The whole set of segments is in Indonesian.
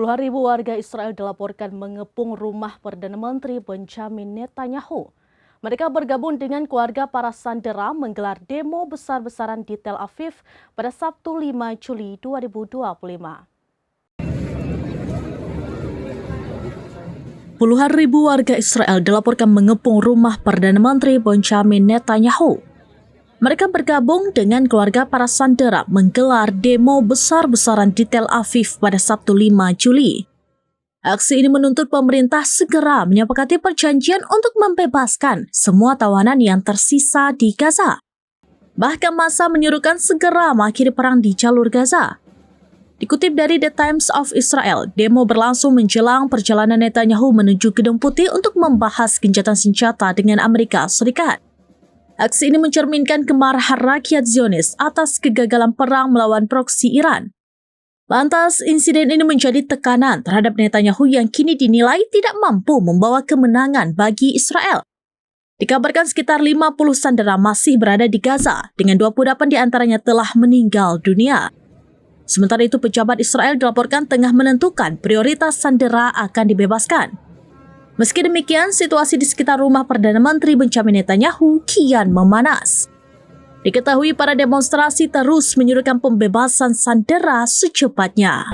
Puluhan ribu warga Israel dilaporkan mengepung rumah Perdana Menteri Benjamin Netanyahu. Mereka bergabung dengan keluarga para sandera menggelar demo besar-besaran di Tel Aviv pada Sabtu 5 Juli 2025. Puluhan ribu warga Israel dilaporkan mengepung rumah Perdana Menteri Benjamin Netanyahu. Mereka bergabung dengan keluarga para sandera menggelar demo besar-besaran di Tel Aviv pada Sabtu 5 Juli. Aksi ini menuntut pemerintah segera menyepakati perjanjian untuk membebaskan semua tawanan yang tersisa di Gaza. Bahkan massa menyuruhkan segera mengakhiri perang di jalur Gaza. Dikutip dari The Times of Israel, demo berlangsung menjelang perjalanan Netanyahu menuju Gedung Putih untuk membahas gencatan senjata dengan Amerika Serikat. Aksi ini mencerminkan kemarahan rakyat Zionis atas kegagalan perang melawan proksi Iran. Lantas, insiden ini menjadi tekanan terhadap Netanyahu yang kini dinilai tidak mampu membawa kemenangan bagi Israel. Dikabarkan sekitar 50 sandera masih berada di Gaza, dengan 28 diantaranya telah meninggal dunia. Sementara itu, pejabat Israel dilaporkan tengah menentukan prioritas sandera akan dibebaskan. Meski demikian, situasi di sekitar rumah Perdana Menteri Benjamin Netanyahu kian memanas. Diketahui para demonstrasi terus menyuruhkan pembebasan sandera secepatnya.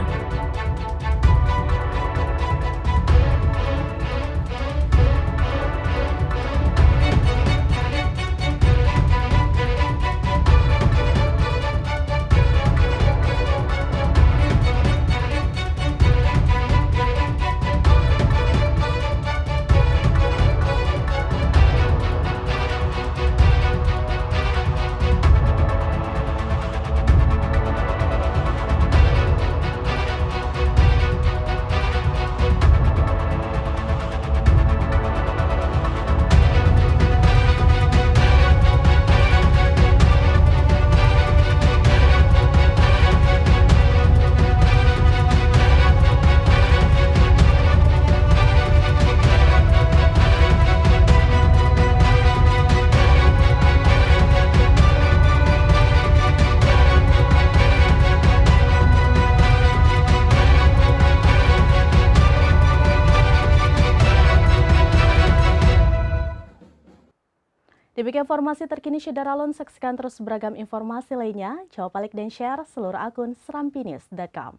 Demikian informasi terkini Syederalun, saksikan terus beragam informasi lainnya. Jawab like dan share seluruh akun serampinews.com.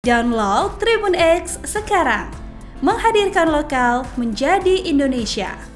Download Tribun X sekarang, menghadirkan lokal menjadi Indonesia.